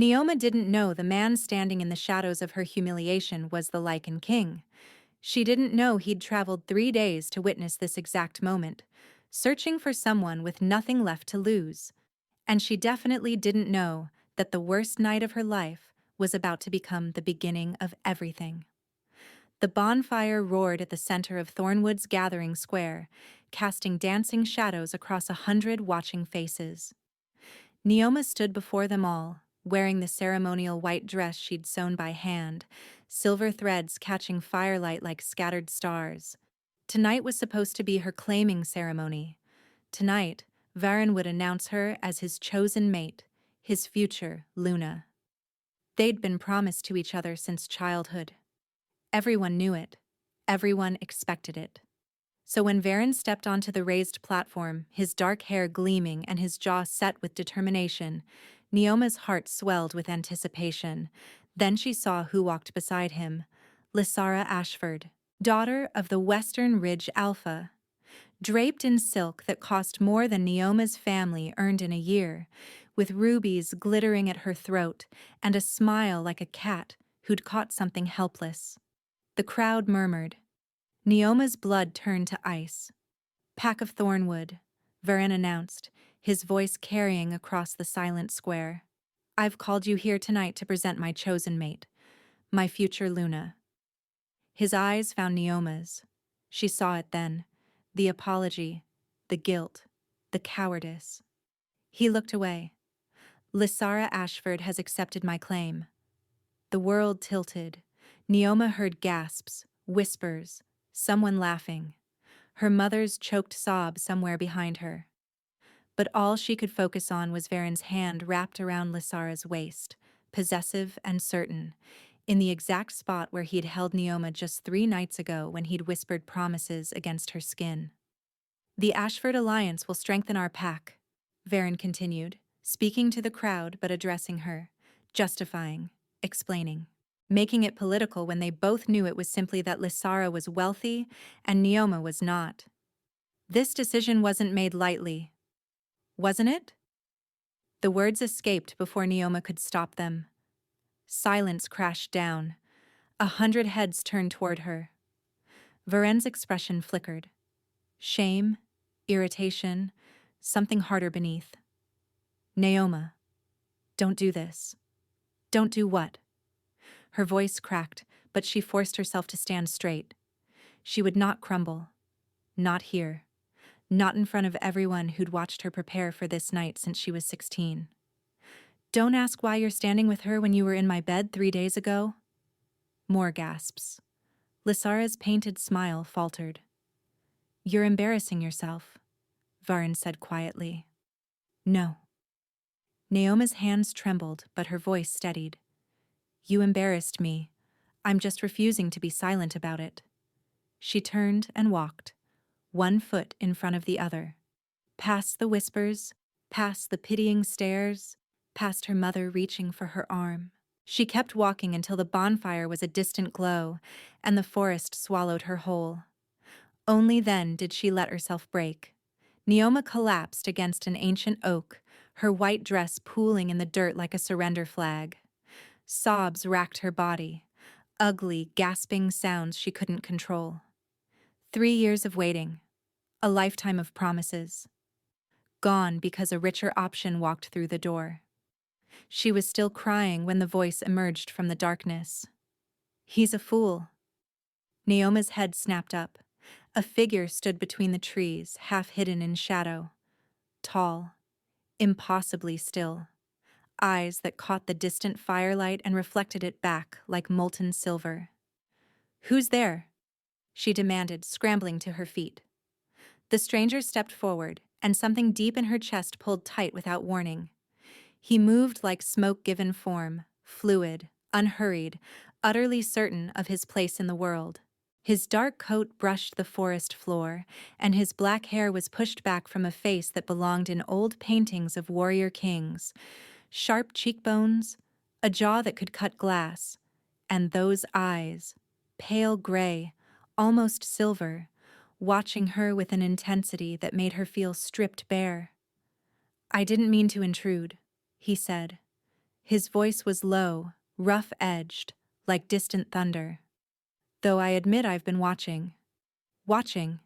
Neoma didn't know the man standing in the shadows of her humiliation was the Lycan king. She didn't know he'd traveled 3 days to witness this exact moment, searching for someone with nothing left to lose. And she definitely didn't know that the worst night of her life was about to become the beginning of everything. The bonfire roared at the center of Thornwood's gathering square, casting dancing shadows across 100 watching faces. Neoma stood before them all, wearing the ceremonial white dress she'd sewn by hand, silver threads catching firelight like scattered stars. Tonight was supposed to be her claiming ceremony. Tonight, Varen would announce her as his chosen mate, his future Luna. They'd been promised to each other since childhood. Everyone knew it. Everyone expected it. So when Varen stepped onto the raised platform, his dark hair gleaming and his jaw set with determination, Neoma's heart swelled with anticipation. Then she saw who walked beside him, Lysara Ashford, daughter of the Western Ridge Alpha. Draped in silk that cost more than Neoma's family earned in a year, with rubies glittering at her throat and a smile like a cat who'd caught something helpless. The crowd murmured. Neoma's blood turned to ice. "Pack of Thornwood," Varen announced, his voice carrying across the silent square. "I've called you here tonight to present my chosen mate, my future Luna." His eyes found Neoma's. She saw it then, the apology, the guilt, the cowardice. He looked away. "Lysara Ashford has accepted my claim." The world tilted. Neoma heard gasps, whispers, someone laughing. Her mother's choked sob somewhere behind her. But all she could focus on was Varen's hand wrapped around Lysara's waist, possessive and certain, in the exact spot where he'd held Neoma just 3 nights ago when he'd whispered promises against her skin. "The Ashford Alliance will strengthen our pack," Varen continued, speaking to the crowd but addressing her, justifying, explaining, making it political when they both knew it was simply that Lysara was wealthy and Neoma was not. This decision wasn't made lightly. Wasn't it? The words escaped before Neoma could stop them. Silence crashed down. 100 heads turned toward her. Varen's expression flickered. Shame, irritation, something harder beneath. "Neoma, don't do this." "Don't do what?" Her voice cracked, but she forced herself to stand straight. She would not crumble. Not here. Not in front of everyone who'd watched her prepare for this night since she was 16. "Don't ask why you're standing with her when you were in my bed 3 days ago." More gasps. Lysara's painted smile faltered. "You're embarrassing yourself," Varen said quietly. "No." Neoma's hands trembled, but her voice steadied. "You embarrassed me. I'm just refusing to be silent about it." She turned and walked, one foot in front of the other. Past the whispers, past the pitying stares, past her mother reaching for her arm. She kept walking until the bonfire was a distant glow, and the forest swallowed her whole. Only then did she let herself break. Neoma collapsed against an ancient oak, her white dress pooling in the dirt like a surrender flag. Sobs racked her body, ugly, gasping sounds she couldn't control. 3 years of waiting, a lifetime of promises. Gone because a richer option walked through the door. She was still crying when the voice emerged from the darkness. "He's a fool." Neoma's head snapped up. A figure stood between the trees, half hidden in shadow. Tall, impossibly still. Eyes that caught the distant firelight and reflected it back like molten silver. "Who's there?" she demanded, scrambling to her feet. The stranger stepped forward, and something deep in her chest pulled tight without warning. He moved like smoke given form, fluid, unhurried, utterly certain of his place in the world. His dark coat brushed the forest floor, and his black hair was pushed back from a face that belonged in old paintings of warrior kings. Sharp cheekbones, a jaw that could cut glass, and those eyes, pale gray, almost silver, watching her with an intensity that made her feel stripped bare. "I didn't mean to intrude," he said. His voice was low, rough-edged, like distant thunder. Though I admit I've been watching. Watching.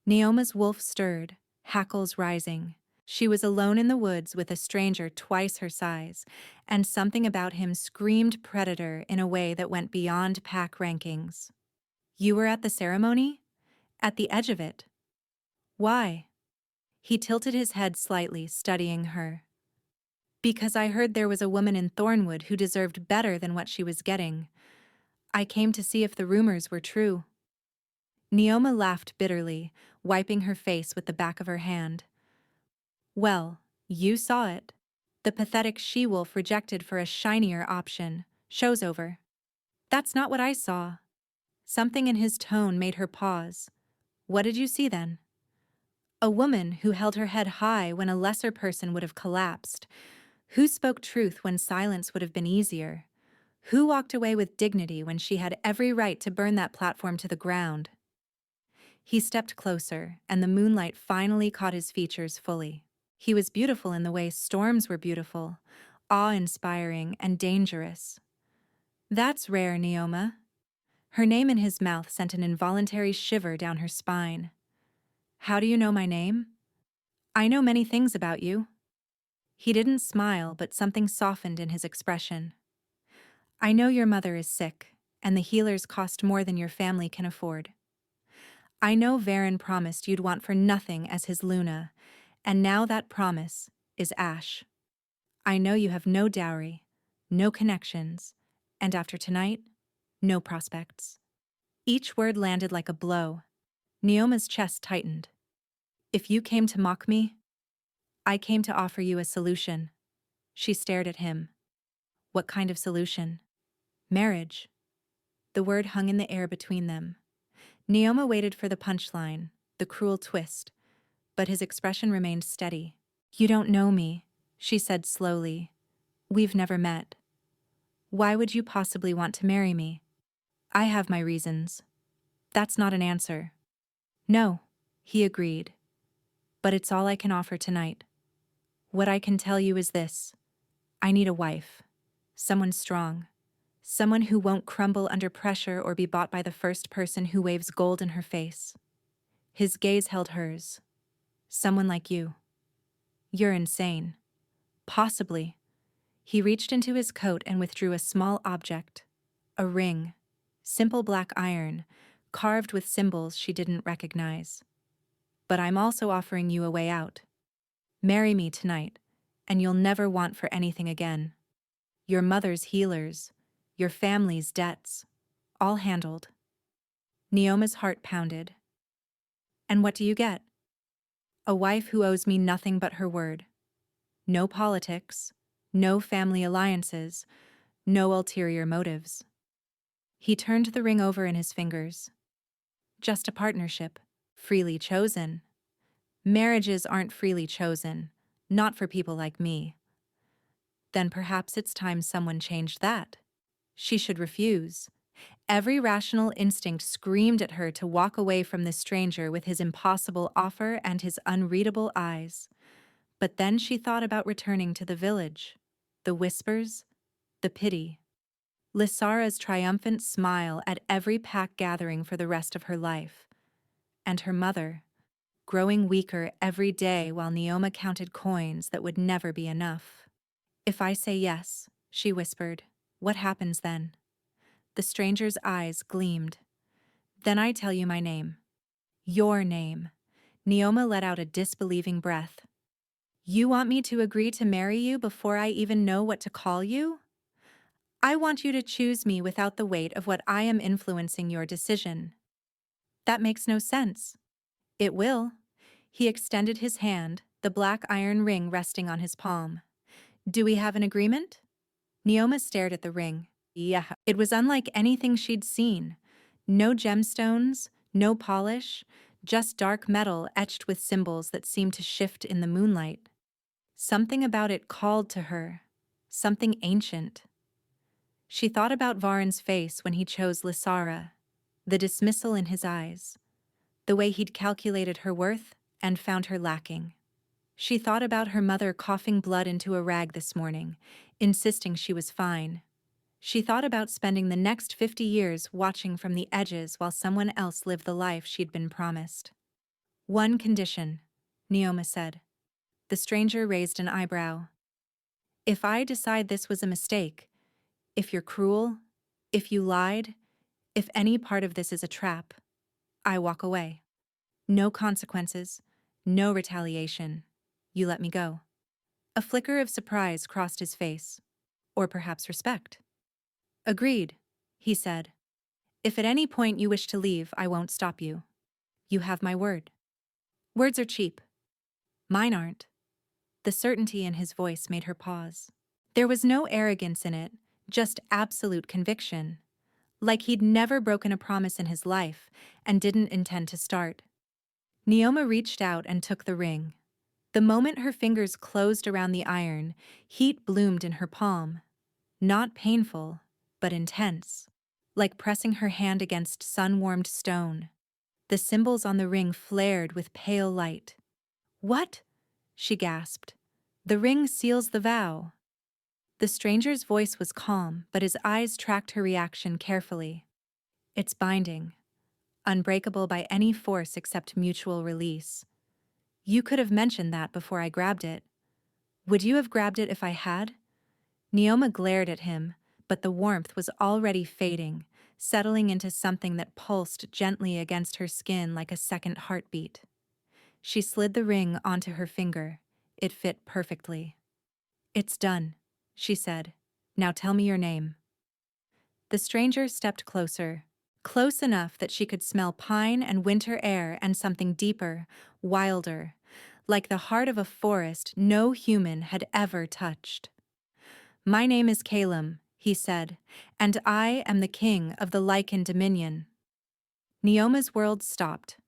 Neoma's wolf stirred, hackles rising. She was alone in the woods with a stranger twice her size, and something about him screamed predator in a way that went beyond pack rankings. You were at the ceremony? At the edge of it. Why? He tilted his head slightly, studying her. Because I heard there was a woman in Thornwood who deserved better than what she was getting. I came to see if the rumors were true. Neoma laughed bitterly, wiping her face with the back of her hand. Well, you saw it. The pathetic she-wolf rejected for a shinier option. Show's over. That's not what I saw. Something in his tone made her pause. What did you see then? A woman who held her head high when a lesser person would have collapsed. Who spoke truth when silence would have been easier? Who walked away with dignity when she had every right to burn that platform to the ground? He stepped closer, and the moonlight finally caught his features fully. He was beautiful in the way storms were beautiful, awe-inspiring and dangerous. That's rare, Neoma. Her name in his mouth sent an involuntary shiver down her spine. How do you know my name? I know many things about you. He didn't smile, but something softened in his expression. I know your mother is sick, and the healers cost more than your family can afford. I know Varen promised you'd want for nothing as his Luna, and now that promise is ash. I know you have no dowry, no connections, and after tonight, no prospects. Each word landed like a blow. Neoma's chest tightened. If you came to mock me, I came to offer you a solution. She stared at him. What kind of solution? Marriage. The word hung in the air between them. Neoma waited for the punchline, the cruel twist, but his expression remained steady. You don't know me, she said slowly. We've never met. Why would you possibly want to marry me? I have my reasons. That's not an answer. No, he agreed. But it's all I can offer tonight. What I can tell you is this. I need a wife. Someone strong. Someone who won't crumble under pressure or be bought by the first person who waves gold in her face. His gaze held hers. Someone like you. You're insane. Possibly. He reached into his coat and withdrew a small object. A ring. Simple black iron, carved with symbols she didn't recognize. But I'm also offering you a way out. Marry me tonight, and you'll never want for anything again. Your mother's healers, your family's debts, all handled. Neoma's heart pounded. And what do you get? A wife who owes me nothing but her word. No politics, no family alliances, no ulterior motives. He turned the ring over in his fingers. Just a partnership, freely chosen. Marriages aren't freely chosen, not for people like me. Then perhaps it's time someone changed that. She should refuse. Every rational instinct screamed at her to walk away from this stranger with his impossible offer and his unreadable eyes. But then she thought about returning to the village. The whispers, the pity. Lysara's triumphant smile at every pack gathering for the rest of her life. And her mother, growing weaker every day while Neoma counted coins that would never be enough. If I say yes, she whispered, what happens then? The stranger's eyes gleamed. Then I tell you my name. Your name. Neoma let out a disbelieving breath. You want me to agree to marry you before I even know what to call you? I want you to choose me without the weight of what I am influencing your decision. That makes no sense. It will. He extended his hand, the black iron ring resting on his palm. Do we have an agreement? Neoma stared at the ring. Yeah. It was unlike anything she'd seen. No gemstones, no polish, just dark metal etched with symbols that seemed to shift in the moonlight. Something about it called to her. Something ancient. She thought about Varen's face when he chose Lysara, the dismissal in his eyes, the way he'd calculated her worth and found her lacking. She thought about her mother coughing blood into a rag this morning, insisting she was fine. She thought about spending the next 50 years watching from the edges while someone else lived the life she'd been promised. One condition, Neoma said. The stranger raised an eyebrow. If I decide this was a mistake, if you're cruel, if you lied, if any part of this is a trap, I walk away. No consequences, no retaliation. You let me go. A flicker of surprise crossed his face. Or perhaps respect. Agreed, he said. If at any point you wish to leave, I won't stop you. You have my word. Words are cheap. Mine aren't. The certainty in his voice made her pause. There was no arrogance in it, just absolute conviction. Like he'd never broken a promise in his life and didn't intend to start. Neoma reached out and took the ring. The moment her fingers closed around the iron, heat bloomed in her palm. Not painful, but intense. Like pressing her hand against sun-warmed stone. The symbols on the ring flared with pale light. What? She gasped. The ring seals the vow. The stranger's voice was calm, but his eyes tracked her reaction carefully. It's binding. Unbreakable by any force except mutual release. You could have mentioned that before I grabbed it. Would you have grabbed it if I had? Neoma glared at him, but the warmth was already fading, settling into something that pulsed gently against her skin like a second heartbeat. She slid the ring onto her finger. It fit perfectly. It's done, she said. Now tell me your name. The stranger stepped closer, close enough that she could smell pine and winter air and something deeper, wilder, like the heart of a forest no human had ever touched. My name is Calum, he said, and I am the king of the Lycan dominion. Neoma's world stopped.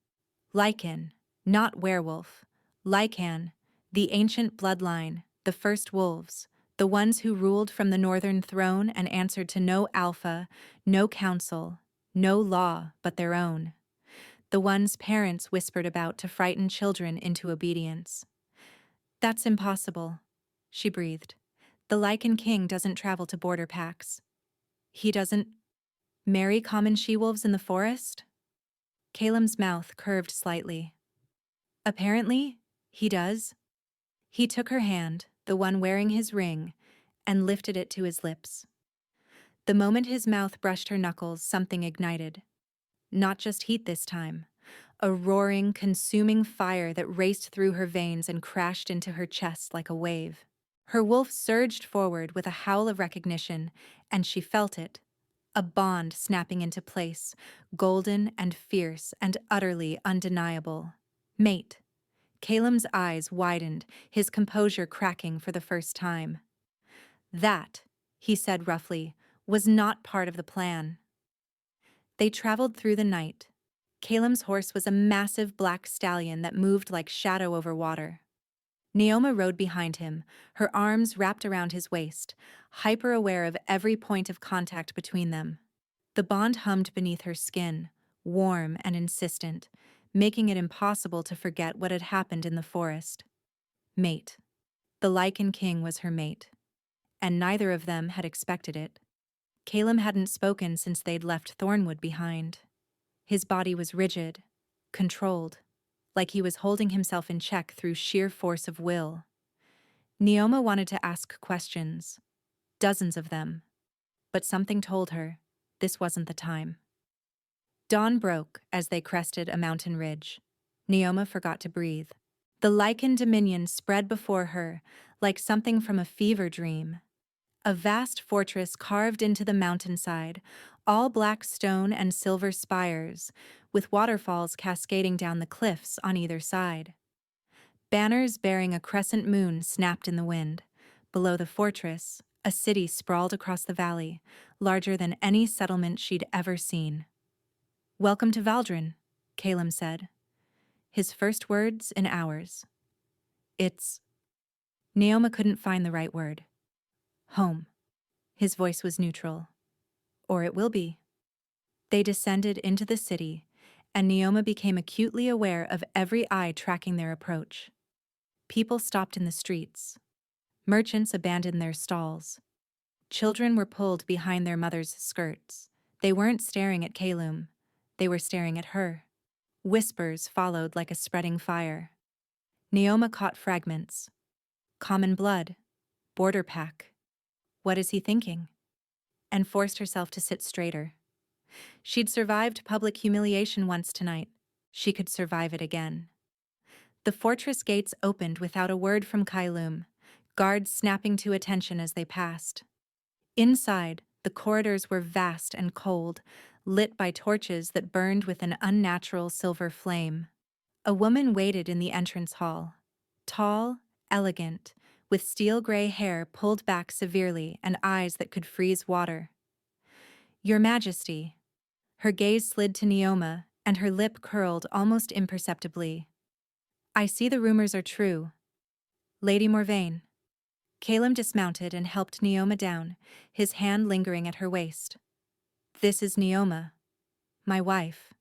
Lycan, not werewolf. Lycan, the ancient bloodline, the first wolves, the ones who ruled from the northern throne and answered to no alpha, no council, no law but their own. The ones parents whispered about to frighten children into obedience. That's impossible, she breathed. The Lycan king doesn't travel to border packs. He doesn't marry common she-wolves in the forest? Calum's mouth curved slightly. Apparently, he does. He took her hand, the one wearing his ring, and lifted it to his lips. The moment his mouth brushed her knuckles, something ignited. Not just heat this time. A roaring, consuming fire that raced through her veins and crashed into her chest like a wave. Her wolf surged forward with a howl of recognition, and she felt it. A bond snapping into place, golden and fierce and utterly undeniable. Mate. Calum's eyes widened, his composure cracking for the first time. That, he said roughly, was not part of the plan. They traveled through the night. Calum's horse was a massive black stallion that moved like shadow over water. Neoma rode behind him, her arms wrapped around his waist, hyper-aware of every point of contact between them. The bond hummed beneath her skin, warm and insistent, making it impossible to forget what had happened in the forest. Mate. The Lycan king was her mate. And neither of them had expected it. Calum hadn't spoken since they'd left Thornwood behind. His body was rigid, controlled, like he was holding himself in check through sheer force of will. Neoma wanted to ask questions, dozens of them, but something told her this wasn't the time. Dawn broke as they crested a mountain ridge. Neoma forgot to breathe. The Lycan dominion spread before her like something from a fever dream. A vast fortress carved into the mountainside, all black stone and silver spires, with waterfalls cascading down the cliffs on either side. Banners bearing a crescent moon snapped in the wind. Below the fortress, a city sprawled across the valley, larger than any settlement she'd ever seen. "Welcome to Valdron," Calum said. His first words in hours. It's... Neoma couldn't find the right word. Home. His voice was neutral. Or it will be. They descended into the city, and Neoma became acutely aware of every eye tracking their approach. People stopped in the streets. Merchants abandoned their stalls. Children were pulled behind their mothers' skirts. They weren't staring at Kalum. They were staring at her. Whispers followed like a spreading fire. Neoma caught fragments. Common blood. Border pack. What is he thinking? And forced herself to sit straighter. She'd survived public humiliation once tonight. She could survive it again. The fortress gates opened without a word from Kalum, guards snapping to attention as they passed. Inside, the corridors were vast and cold, lit by torches that burned with an unnatural silver flame. A woman waited in the entrance hall. Tall, elegant, with steel-gray hair pulled back severely and eyes that could freeze water. "Your Majesty." Her gaze slid to Neoma, and her lip curled almost imperceptibly. "I see the rumors are true." "Lady Morvain." Calum dismounted and helped Neoma down, his hand lingering at her waist. "This is Neoma, my wife."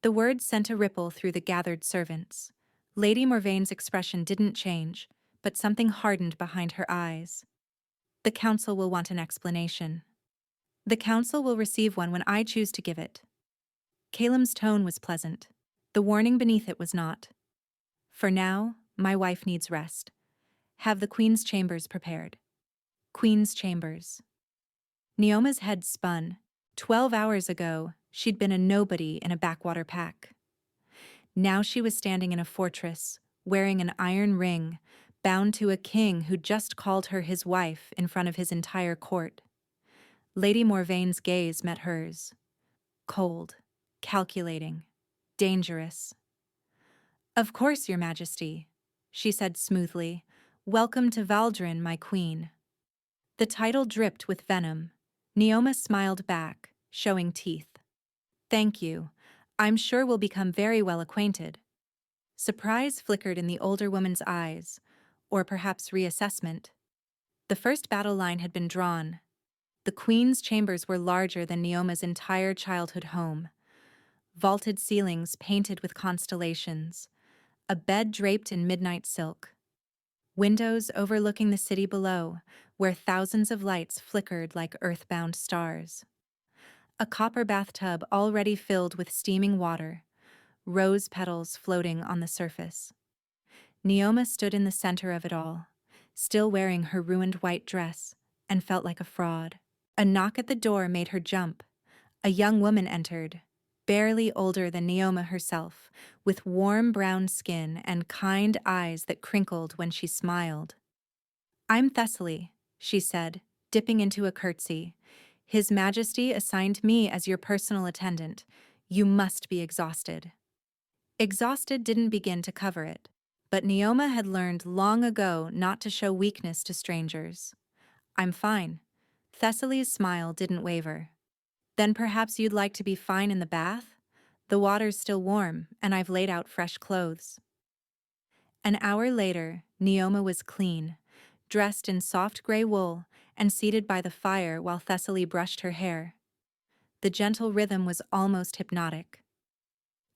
The words sent a ripple through the gathered servants. Lady Morvain's expression didn't change, but something hardened behind her eyes. "The council will want an explanation." "The council will receive one when I choose to give it." Calum's tone was pleasant. The warning beneath it was not. "For now, my wife needs rest. Have the Queen's chambers prepared." Queen's chambers. Neoma's head spun. 12 hours ago, she'd been a nobody in a backwater pack. Now she was standing in a fortress, wearing an iron ring, bound to a king who just called her his wife in front of his entire court. Lady Morvain's gaze met hers. Cold, calculating, dangerous. "Of course, Your Majesty," she said smoothly. "Welcome to Valdron, my queen." The title dripped with venom. Neoma smiled back, showing teeth. "Thank you. I'm sure we'll become very well acquainted." Surprise flickered in the older woman's eyes, or perhaps reassessment. The first battle line had been drawn. The Queen's chambers were larger than Neoma's entire childhood home. Vaulted ceilings painted with constellations. A bed draped in midnight silk. Windows overlooking the city below, where thousands of lights flickered like earthbound stars. A copper bathtub already filled with steaming water, rose petals floating on the surface. Neoma stood in the center of it all, still wearing her ruined white dress, and felt like a fraud. A knock at the door made her jump. A young woman entered, barely older than Neoma herself, with warm brown skin and kind eyes that crinkled when she smiled. "I'm Thessaly," she said, dipping into a curtsy. "His Majesty assigned me as your personal attendant. You must be exhausted." Exhausted didn't begin to cover it, but Neoma had learned long ago not to show weakness to strangers. "I'm fine." Thessaly's smile didn't waver. "Then perhaps you'd like to be fine in the bath? The water's still warm, and I've laid out fresh clothes." An hour later, Neoma was clean, dressed in soft gray wool, and seated by the fire while Thessaly brushed her hair. The gentle rhythm was almost hypnotic.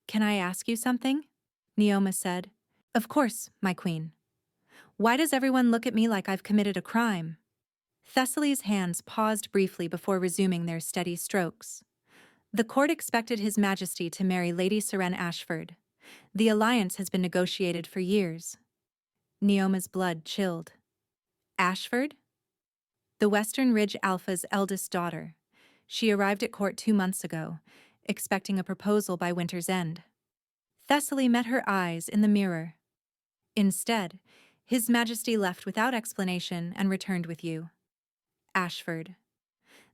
"Can I ask you something?" Neoma said. "Of course, my queen." "Why does everyone look at me like I've committed a crime?" Thessaly's hands paused briefly before resuming their steady strokes. "The court expected His Majesty to marry Lady Seren Ashford. The alliance has been negotiated for years." Neoma's blood chilled. "Ashford?" "The Western Ridge Alpha's eldest daughter. She arrived at court 2 months ago, expecting a proposal by winter's end." Thessaly met her eyes in the mirror. "Instead, His Majesty left without explanation and returned with you." "Ashford.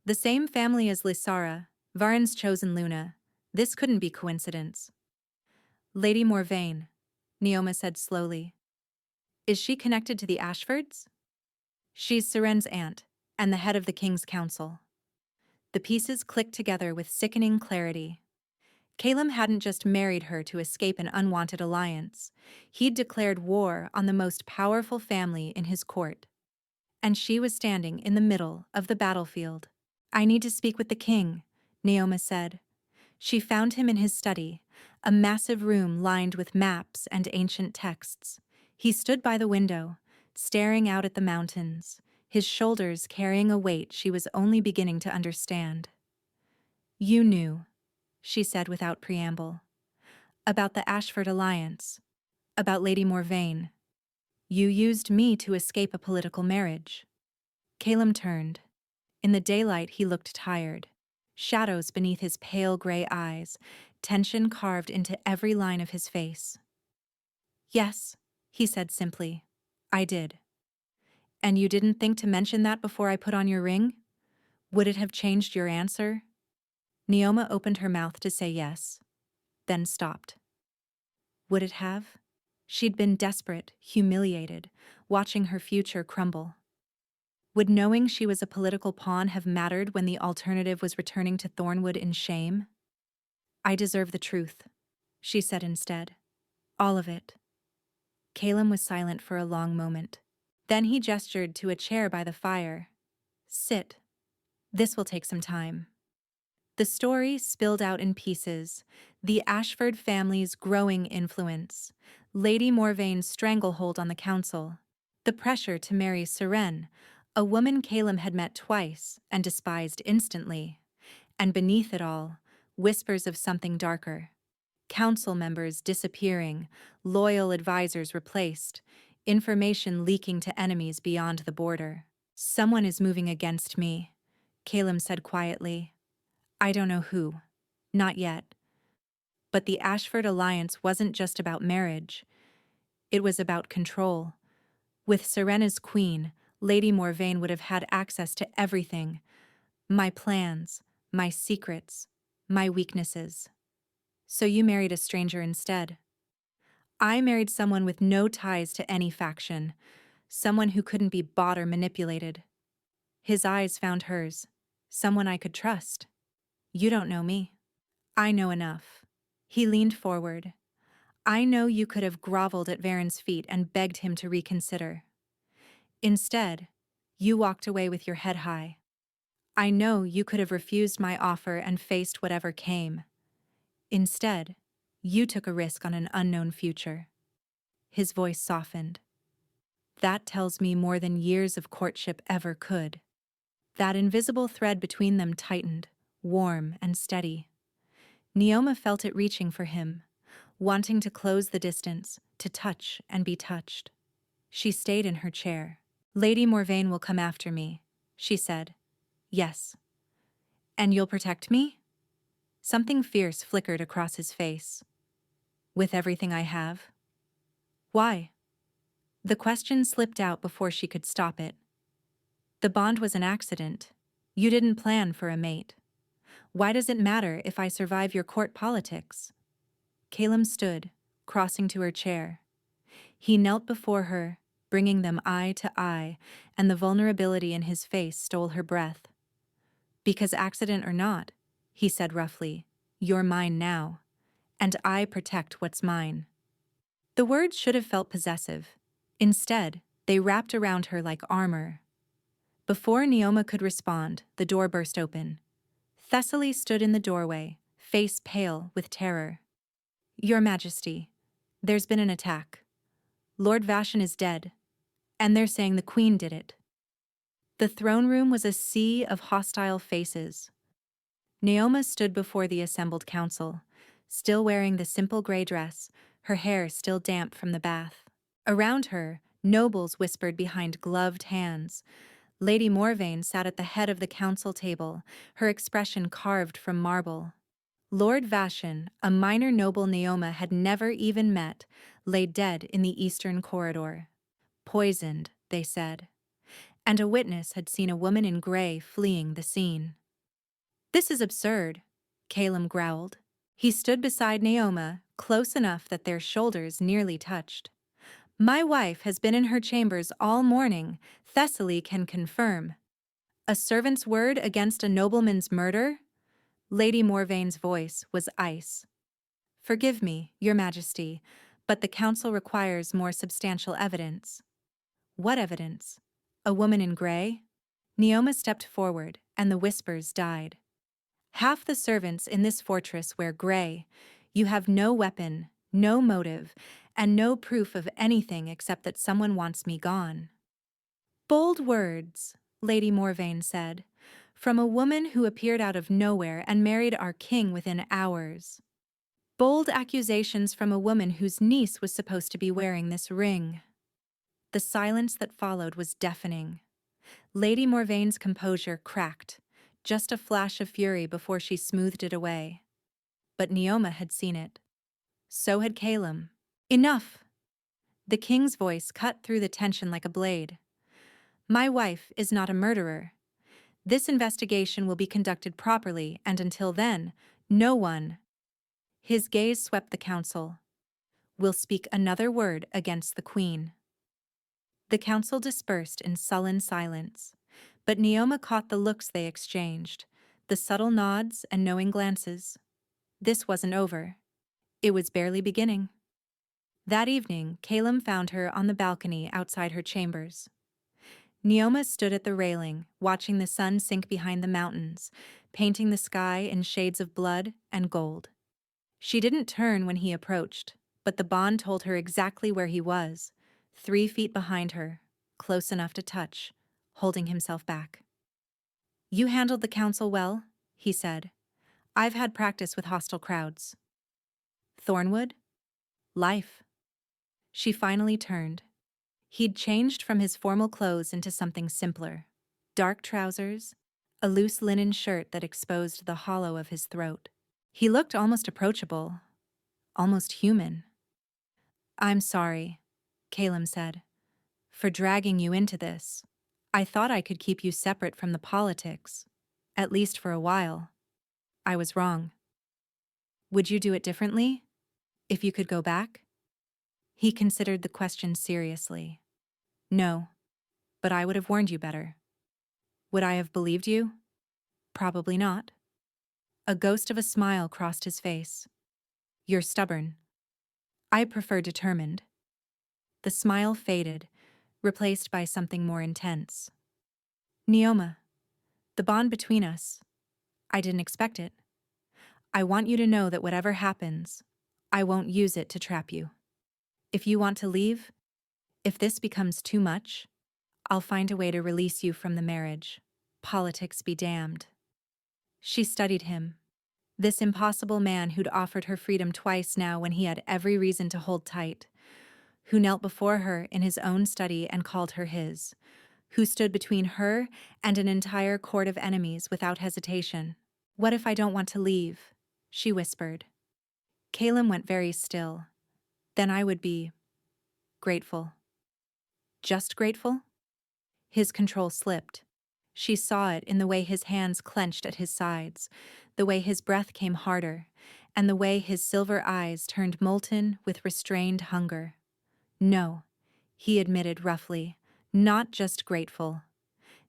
The same family as Lysara, Varen's chosen Luna. This couldn't be coincidence." "Lady Morvain," Neoma said slowly. "Is she connected to the Ashfords?" "She's Seren's aunt, and the head of the King's Council." The pieces clicked together with sickening clarity. Calum hadn't just married her to escape an unwanted alliance. He'd declared war on the most powerful family in his court. And she was standing in the middle of the battlefield. "I need to speak with the king," Neoma said. She found him in his study, a massive room lined with maps and ancient texts. He stood by the window, staring out at the mountains, his shoulders carrying a weight she was only beginning to understand. "You knew," she said without preamble. "About the Ashford alliance. About Lady Morvane. You used me to escape a political marriage." Calum turned. In the daylight he looked tired. Shadows beneath his pale gray eyes, tension carved into every line of his face. "Yes," he said simply. "I did." "And you didn't think to mention that before I put on your ring? Would it have changed your answer?" Neoma opened her mouth to say yes, then stopped. Would it have? She'd been desperate, humiliated, watching her future crumble. Would knowing she was a political pawn have mattered when the alternative was returning to Thornwood in shame? "I deserve the truth," she said instead. "All of it." Calum was silent for a long moment. Then he gestured to a chair by the fire. "Sit. This will take some time." The story spilled out in pieces. The Ashford family's growing influence, Lady Morvane's stranglehold on the council, the pressure to marry Seren, a woman Calum had met twice and despised instantly, and beneath it all, whispers of something darker. Council members disappearing, loyal advisors replaced, information leaking to enemies beyond the border. "Someone is moving against me," Calum said quietly. "I don't know who. Not yet." But the Ashford alliance wasn't just about marriage. It was about control. With Seren as queen, Lady Morvane would have had access to everything. My plans, my secrets, my weaknesses. "So you married a stranger instead." "I married someone with no ties to any faction. Someone who couldn't be bought or manipulated." His eyes found hers. "Someone I could trust." "You don't know me." "I know enough." He leaned forward. "I know you could have groveled at Varen's feet and begged him to reconsider. Instead, you walked away with your head high. I know you could have refused my offer and faced whatever came. Instead, you took a risk on an unknown future." His voice softened. "That tells me more than years of courtship ever could." That invisible thread between them tightened, warm and steady. Neoma felt it reaching for him, wanting to close the distance, to touch and be touched. She stayed in her chair. "Lady Morvane will come after me," she said. "Yes." "And you'll protect me?" Something fierce flickered across his face. "With everything I have." "Why?" The question slipped out before she could stop it. "The bond was an accident. You didn't plan for a mate. Why does it matter if I survive your court politics?" Calum stood, crossing to her chair. He knelt before her, bringing them eye to eye, and the vulnerability in his face stole her breath. "Because accident or not," he said roughly, "you're mine now, and I protect what's mine." The words should have felt possessive. Instead, they wrapped around her like armor. Before Neoma could respond, the door burst open. Thessaly stood in the doorway, face pale with terror. "Your Majesty, there's been an attack. Lord Vashon is dead, and they're saying the Queen did it." The throne room was a sea of hostile faces. Neoma stood before the assembled council, still wearing the simple gray dress, her hair still damp from the bath. Around her, nobles whispered behind gloved hands. Lady Morvane sat at the head of the council table, her expression carved from marble. Lord Vashon, a minor noble Neoma had never even met, lay dead in the eastern corridor. Poisoned, they said. And a witness had seen a woman in gray fleeing the scene. "This is absurd," Calum growled. He stood beside Neoma, close enough that their shoulders nearly touched. "My wife has been in her chambers all morning, Thessaly can confirm. A servant's word against a nobleman's murder?" Lady Morvane's voice was ice. "Forgive me, Your Majesty, but the council requires more substantial evidence." "What evidence? A woman in gray?" Neoma stepped forward, and the whispers died. "Half the servants in this fortress wear gray. You have no weapon, no motive, and no proof of anything except that someone wants me gone." "Bold words," Lady Morvain said, "from a woman who appeared out of nowhere and married our king within hours. Bold accusations from a woman whose niece was supposed to be wearing this ring." The silence that followed was deafening. Lady Morvain's composure cracked, just a flash of fury before she smoothed it away. But Neoma had seen it. So had Calum. "Enough!" The king's voice cut through the tension like a blade. "My wife is not a murderer. This investigation will be conducted properly, and until then, no one—" His gaze swept the council. "Will speak another word against the queen." The council dispersed in sullen silence, but Neoma caught the looks they exchanged, the subtle nods and knowing glances. This wasn't over. It was barely beginning. That evening, Calum found her on the balcony outside her chambers. Neoma stood at the railing, watching the sun sink behind the mountains, painting the sky in shades of blood and gold. She didn't turn when he approached, but the bond told her exactly where he was, 3 feet behind her, close enough to touch, holding himself back. "You handled the council well," he said. "I've had practice with hostile crowds." "Thornwood? Life." She finally turned. He'd changed from his formal clothes into something simpler. Dark trousers, a loose linen shirt that exposed the hollow of his throat. He looked almost approachable, almost human. "I'm sorry," Calum said, "for dragging you into this. I thought I could keep you separate from the politics, at least for a while. I was wrong. Would you do it differently, if you could go back?" He considered the question seriously. "No, but I would have warned you better." "Would I have believed you?" "Probably not." A ghost of a smile crossed his face. "You're stubborn." "I prefer determined." The smile faded, replaced by something more intense. "Neoma, the bond between us, I didn't expect it. I want you to know that whatever happens, I won't use it to trap you. If you want to leave, if this becomes too much, I'll find a way to release you from the marriage. Politics be damned." She studied him. This impossible man who'd offered her freedom twice now when he had every reason to hold tight, who knelt before her in his own study and called her his, who stood between her and an entire court of enemies without hesitation. "What if I don't want to leave?" she whispered. Calum went very still. "Then I would be grateful." "Just grateful?" His control slipped. She saw it in the way his hands clenched at his sides, the way his breath came harder, and the way his silver eyes turned molten with restrained hunger. "No," he admitted roughly, "not just grateful."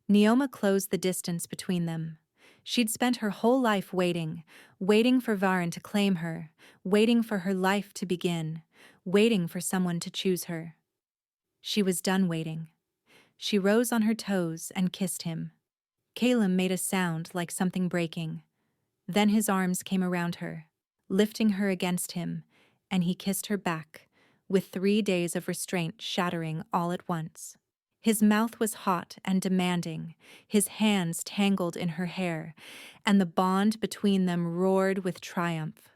Neoma closed the distance between them. She'd spent her whole life waiting for Varin to claim her, waiting for her life to begin, waiting for someone to choose her. She was done waiting. She rose on her toes and kissed him. Calum made a sound like something breaking. Then his arms came around her, lifting her against him, and he kissed her back, with 3 days of restraint shattering all at once. His mouth was hot and demanding, his hands tangled in her hair, and the bond between them roared with triumph.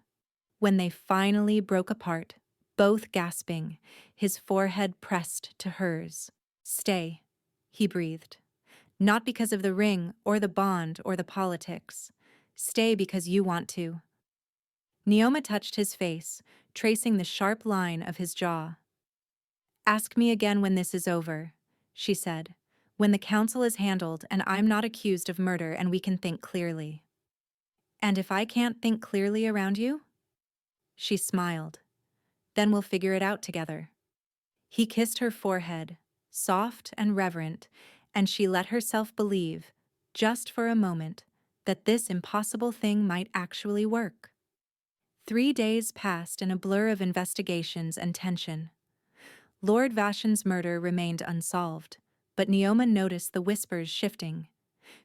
When they finally broke apart, both gasping, his forehead pressed to hers. "Stay," he breathed. "Not because of the ring or the bond or the politics. Stay because you want to." Neoma touched his face, tracing the sharp line of his jaw. "Ask me again when this is over," she said, "when the council is handled and I'm not accused of murder and we can think clearly." "And if I can't think clearly around you?" She smiled. "Then we'll figure it out together." He kissed her forehead, soft and reverent, and she let herself believe, just for a moment, that this impossible thing might actually work. 3 days passed in a blur of investigations and tension. Lord Vashan's murder remained unsolved, but Neoma noticed the whispers shifting.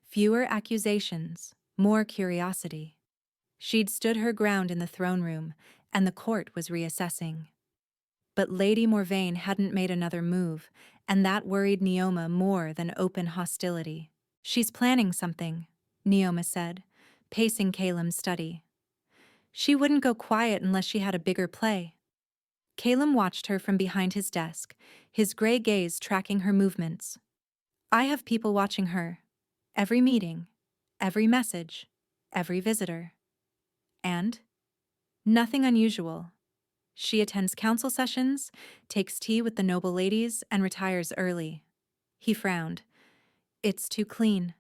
Fewer accusations, more curiosity. She'd stood her ground in the throne room, and the court was reassessing. But Lady Morvain hadn't made another move, and that worried Neoma more than open hostility. "She's planning something," Neoma said, pacing Caelim's study. "She wouldn't go quiet unless she had a bigger play." Caelim watched her from behind his desk, his gray gaze tracking her movements. "I have people watching her. Every meeting, every message, every visitor. And nothing unusual. She attends council sessions, takes tea with the noble ladies, and retires early." He frowned. "It's too clean."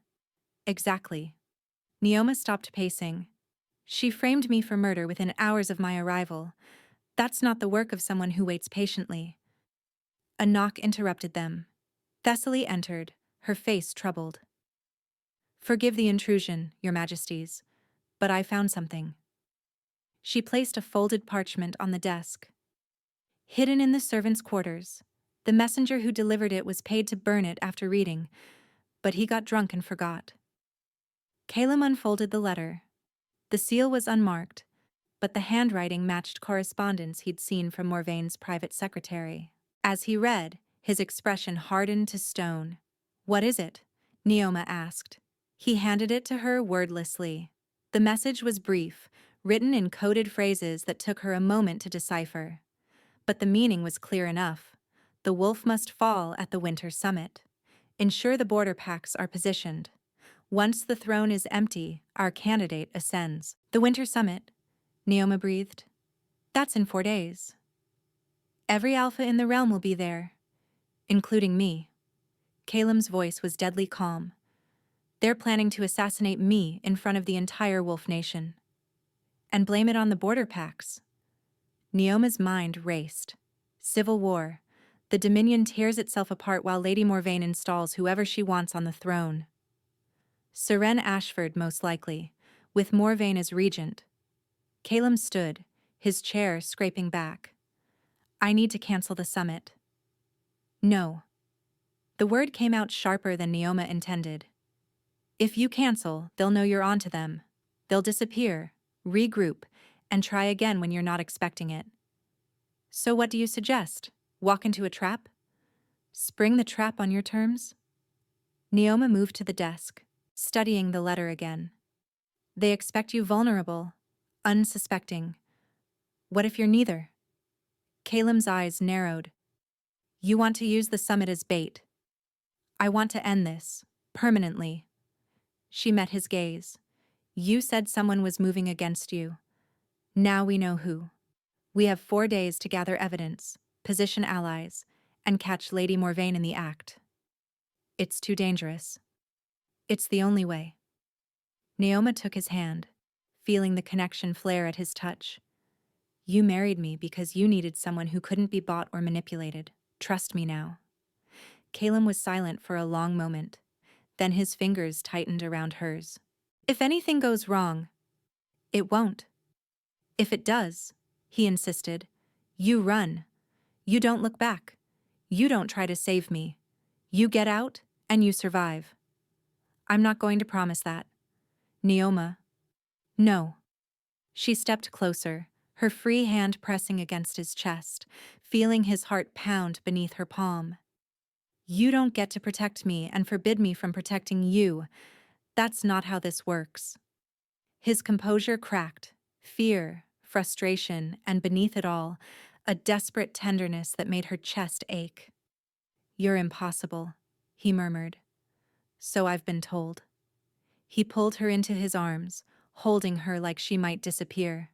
"Exactly." Neoma stopped pacing. "She framed me for murder within hours of my arrival. That's not the work of someone who waits patiently." A knock interrupted them. Thessaly entered, her face troubled. "Forgive the intrusion, your majesties, but I found something." She placed a folded parchment on the desk. "Hidden in the servants' quarters. The messenger who delivered it was paid to burn it after reading, but he got drunk and forgot." Caelim unfolded the letter. The seal was unmarked, but the handwriting matched correspondence he'd seen from Morvain's private secretary. As he read, his expression hardened to stone. "What is it?" Neoma asked. He handed it to her wordlessly. The message was brief, written in coded phrases that took her a moment to decipher. But the meaning was clear enough. The wolf must fall at the winter summit. Ensure the border packs are positioned. Once the throne is empty, our candidate ascends. "The winter summit," Neoma breathed. "That's in 4 days. Every alpha in the realm will be there, including me." Caelim's voice was deadly calm. "They're planning to assassinate me in front of the entire wolf nation. And blame it on the border packs." Neoma's mind raced. Civil war. The Dominion tears itself apart while Lady Morvain installs whoever she wants on the throne. Seren Ashford, most likely, with Morvain as regent. Caelim stood, his chair scraping back. "I need to cancel the summit." "No." The word came out sharper than Neoma intended. "If you cancel, they'll know you're onto them. They'll disappear, regroup, and try again when you're not expecting it." "So what do you suggest? Walk into a trap? Spring the trap on your terms?" Neoma moved to the desk, studying the letter again. "They expect you vulnerable, unsuspecting. What if you're neither?" Caelim's eyes narrowed. "You want to use the summit as bait." "I want to end this, permanently." She met his gaze. "You said someone was moving against you. Now we know who. We have 4 days to gather evidence, position allies, and catch Lady Morvain in the act." "It's too dangerous." "It's the only way." Neoma took his hand, feeling the connection flare at his touch. "You married me because you needed someone who couldn't be bought or manipulated. Trust me now." Caelim was silent for a long moment. Then his fingers tightened around hers. "If anything goes wrong." "It won't." "If it does," he insisted, "you run. You don't look back. You don't try to save me. You get out, and you survive." "I'm not going to promise that." "Neoma." "No." She stepped closer, her free hand pressing against his chest, feeling his heart pound beneath her palm. "You don't get to protect me and forbid me from protecting you. That's not how this works." His composure cracked, fear, frustration, and beneath it all, a desperate tenderness that made her chest ache. "You're impossible," he murmured. "So I've been told." He pulled her into his arms, holding her like she might disappear.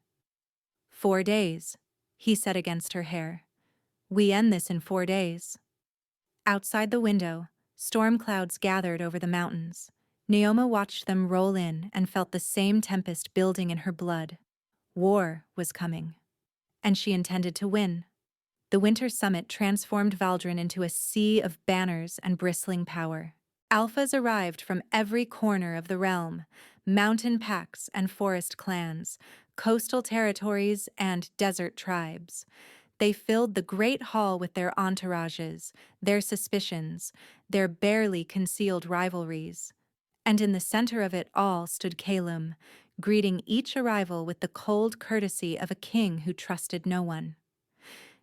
4 days, he said against her hair. "We end this in 4 days." Outside the window, storm clouds gathered over the mountains. Neoma watched them roll in and felt the same tempest building in her blood. War was coming. And she intended to win. The winter summit transformed Valdron into a sea of banners and bristling power. Alphas arrived from every corner of the realm, mountain packs and forest clans, coastal territories and desert tribes. They filled the great hall with their entourages, their suspicions, their barely concealed rivalries. And in the center of it all stood Caelim, greeting each arrival with the cold courtesy of a king who trusted no one.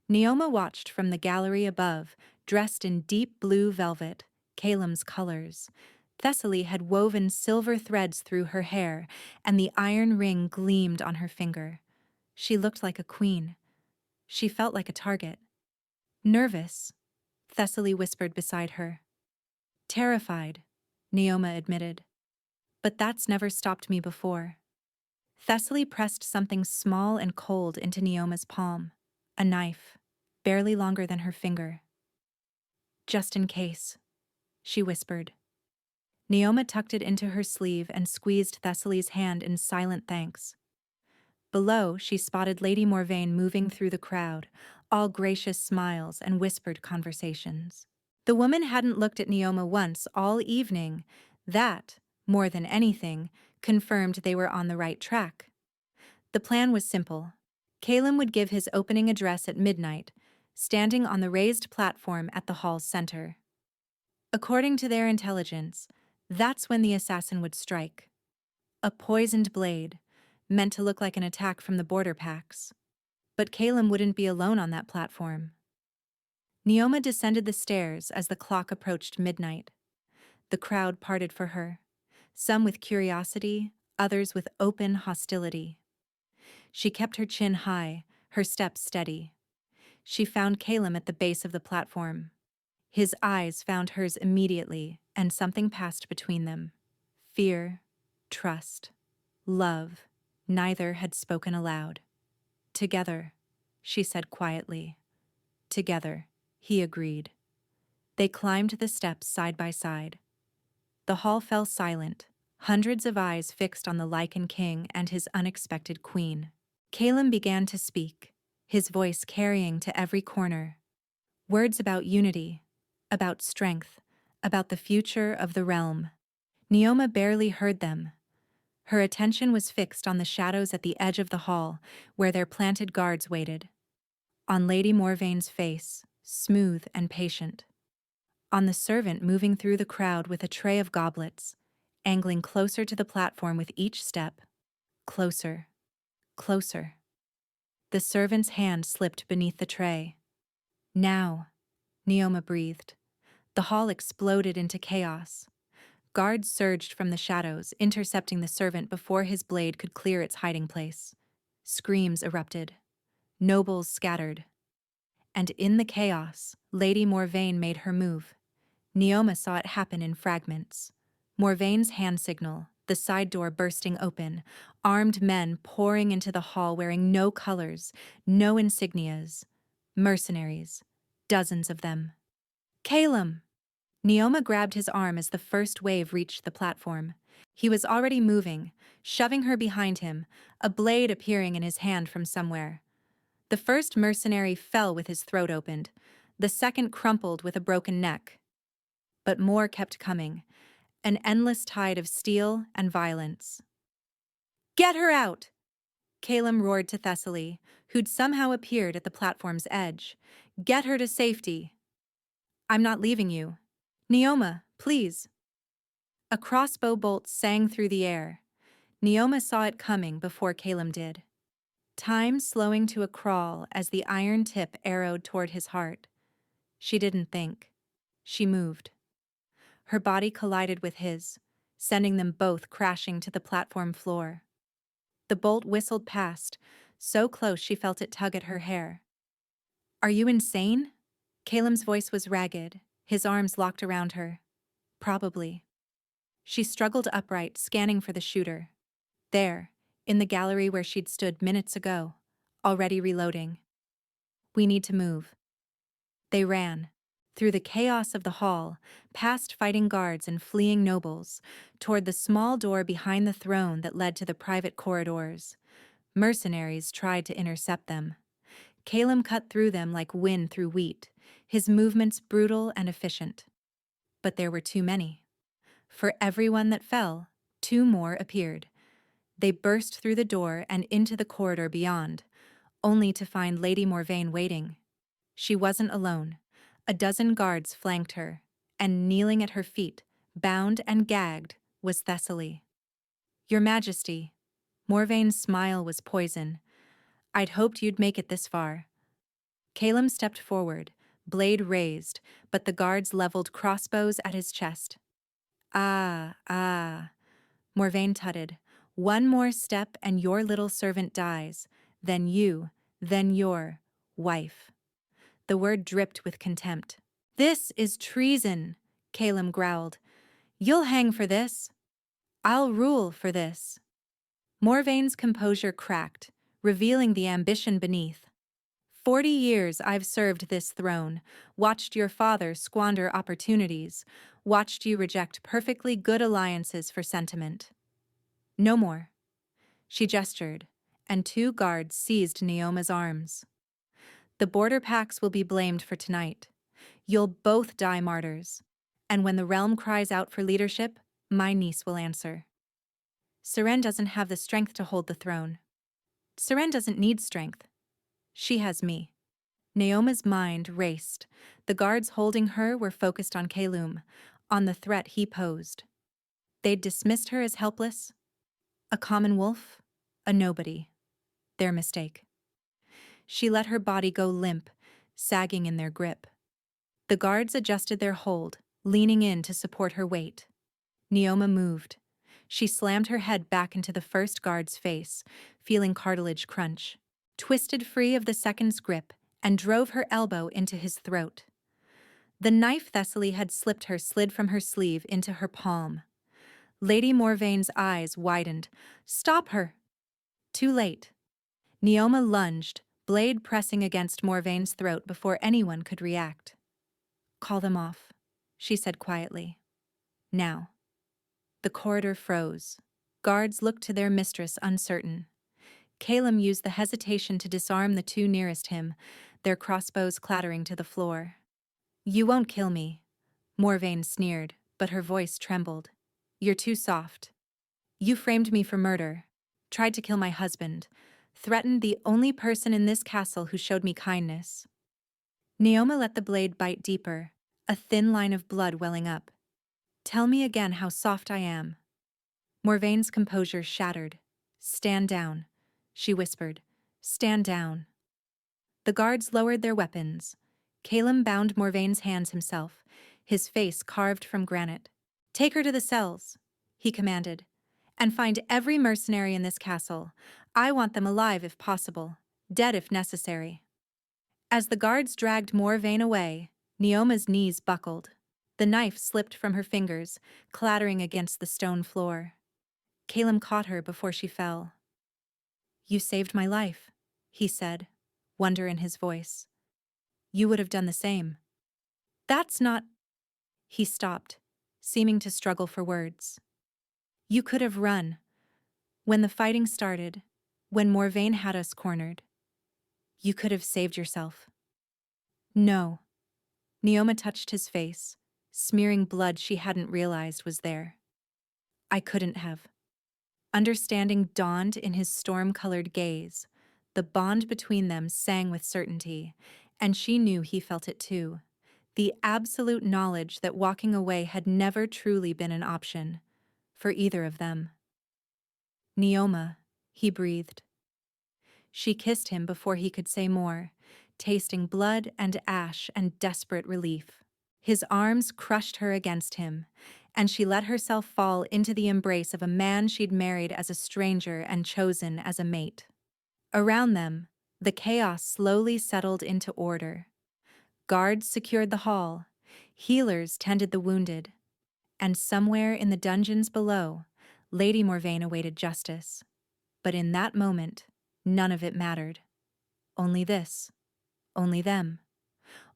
Neoma watched from the gallery above, dressed in deep blue velvet, Caelim's colors. Thessaly had woven silver threads through her hair, and the iron ring gleamed on her finger. She looked like a queen. She felt like a target. Nervous, Thessaly whispered beside her. Terrified, Neoma admitted. But that's never stopped me before. Thessaly pressed something small and cold into Neoma's palm. A knife, barely longer than her finger. Just in case, she whispered. Neoma tucked it into her sleeve and squeezed Thessaly's hand in silent thanks. Below, she spotted Lady Morvain moving through the crowd, all gracious smiles and whispered conversations. The woman hadn't looked at Neoma once all evening. That, more than anything, confirmed they were on the right track. The plan was simple. Caelim would give his opening address at midnight, standing on the raised platform at the hall's center. According to their intelligence, that's when the assassin would strike. A poisoned blade, meant to look like an attack from the border packs. But Caelim wouldn't be alone on that platform. Neoma descended the stairs as the clock approached midnight. The crowd parted for her, some with curiosity, others with open hostility. She kept her chin high, her steps steady. She found Caelim at the base of the platform. His eyes found hers immediately, and something passed between them. Fear, trust, love. Neither had spoken aloud. Together, she said quietly. Together, he agreed. They climbed the steps side by side. The hall fell silent, hundreds of eyes fixed on the Lycan king and his unexpected queen. Caelim began to speak, his voice carrying to every corner. Words about unity, about strength, about the future of the realm. Neoma barely heard them. Her attention was fixed on the shadows at the edge of the hall, where their planted guards waited. On Lady Morvain's face, smooth and patient. On the servant moving through the crowd with a tray of goblets, angling closer to the platform with each step. Closer. Closer. The servant's hand slipped beneath the tray. Now, Neoma breathed. The hall exploded into chaos. Guards surged from the shadows, intercepting the servant before his blade could clear its hiding place. Screams erupted. Nobles scattered. And in the chaos, Lady Morvain made her move. Neoma saw it happen in fragments. Morvain's hand signal, the side door bursting open, armed men pouring into the hall wearing no colors, no insignias. Mercenaries. Dozens of them. Caelim! Neoma grabbed his arm as the first wave reached the platform. He was already moving, shoving her behind him, a blade appearing in his hand from somewhere. The first mercenary fell with his throat opened. The second crumpled with a broken neck. But more kept coming, an endless tide of steel and violence. Get her out! Caelim roared to Thessaly, who'd somehow appeared at the platform's edge. Get her to safety. I'm not leaving you. Neoma, please. A crossbow bolt sang through the air. Neoma saw it coming before Caelim did. Time slowing to a crawl as the iron tip arrowed toward his heart. She didn't think. She moved. Her body collided with his, sending them both crashing to the platform floor. The bolt whistled past, so close she felt it tug at her hair. Are you insane? Caelim's voice was ragged, his arms locked around her. Probably. She struggled upright, scanning for the shooter. There, in the gallery where she'd stood minutes ago, already reloading. We need to move. They ran, through the chaos of the hall, past fighting guards and fleeing nobles, toward the small door behind the throne that led to the private corridors. Mercenaries tried to intercept them. Caelim cut through them like wind through wheat, his movements brutal and efficient. But there were too many. For everyone that fell, two more appeared. They burst through the door and into the corridor beyond, only to find Lady Morvain waiting. She wasn't alone. A dozen guards flanked her, and kneeling at her feet, bound and gagged, was Thessaly. Your Majesty. Morvain's smile was poison. I'd hoped you'd make it this far. Calum stepped forward, blade raised, but the guards leveled crossbows at his chest. Ah, Morvain tutted. One more step and your little servant dies. Then you, then your wife. The word dripped with contempt. This is treason, Calum growled. You'll hang for this. I'll rule for this. Morvain's composure cracked, revealing the ambition beneath. 40 years I've served this throne, watched your father squander opportunities, watched you reject perfectly good alliances for sentiment. No more. She gestured, and 2 guards seized Neoma's arms. The border packs will be blamed for tonight. You'll both die martyrs. And when the realm cries out for leadership, my niece will answer. Seren doesn't have the strength to hold the throne. Seren doesn't need strength. She has me. Neoma's mind raced. The guards holding her were focused on Calum, on the threat he posed. They'd dismissed her as helpless. A common wolf, a nobody. Their mistake. She let her body go limp, sagging in their grip. The guards adjusted their hold, leaning in to support her weight. Neoma moved. She slammed her head back into the first guard's face, feeling cartilage crunch, twisted free of the second's grip, and drove her elbow into his throat. The knife Thessaly had slipped her slid from her sleeve into her palm. Lady Morvain's eyes widened. Stop her! Too late. Neoma lunged, blade pressing against Morvain's throat before anyone could react. Call them off, she said quietly. Now. The corridor froze. Guards looked to their mistress uncertain. Calum used the hesitation to disarm the 2 nearest him, their crossbows clattering to the floor. You won't kill me, Morvain sneered, but her voice trembled. You're too soft. You framed me for murder, tried to kill my husband, threatened the only person in this castle who showed me kindness. Neoma let the blade bite deeper, a thin line of blood welling up. Tell me again how soft I am. Morvain's composure shattered. Stand down, she whispered. Stand down. The guards lowered their weapons. Calum bound Morvain's hands himself, his face carved from granite. Take her to the cells, he commanded, and find every mercenary in this castle. I want them alive if possible, dead if necessary. As the guards dragged Morvain away, Neoma's knees buckled. The knife slipped from her fingers, clattering against the stone floor. Calum caught her before she fell. You saved my life, he said, wonder in his voice. You would have done the same. That's not... He stopped, seeming to struggle for words. You could have run. When the fighting started, when Morvain had us cornered, you could have saved yourself. No. Neoma touched his face, smearing blood she hadn't realized was there. I couldn't have. Understanding dawned in his storm-colored gaze. The bond between them sang with certainty, and she knew he felt it too. The absolute knowledge that walking away had never truly been an option, for either of them. Neoma, he breathed. She kissed him before he could say more, tasting blood and ash and desperate relief. His arms crushed her against him, and she let herself fall into the embrace of a man she'd married as a stranger and chosen as a mate. Around them, the chaos slowly settled into order. Guards secured the hall, healers tended the wounded, and somewhere in the dungeons below, Lady Morvain awaited justice. But in that moment, none of it mattered. Only this. Only them.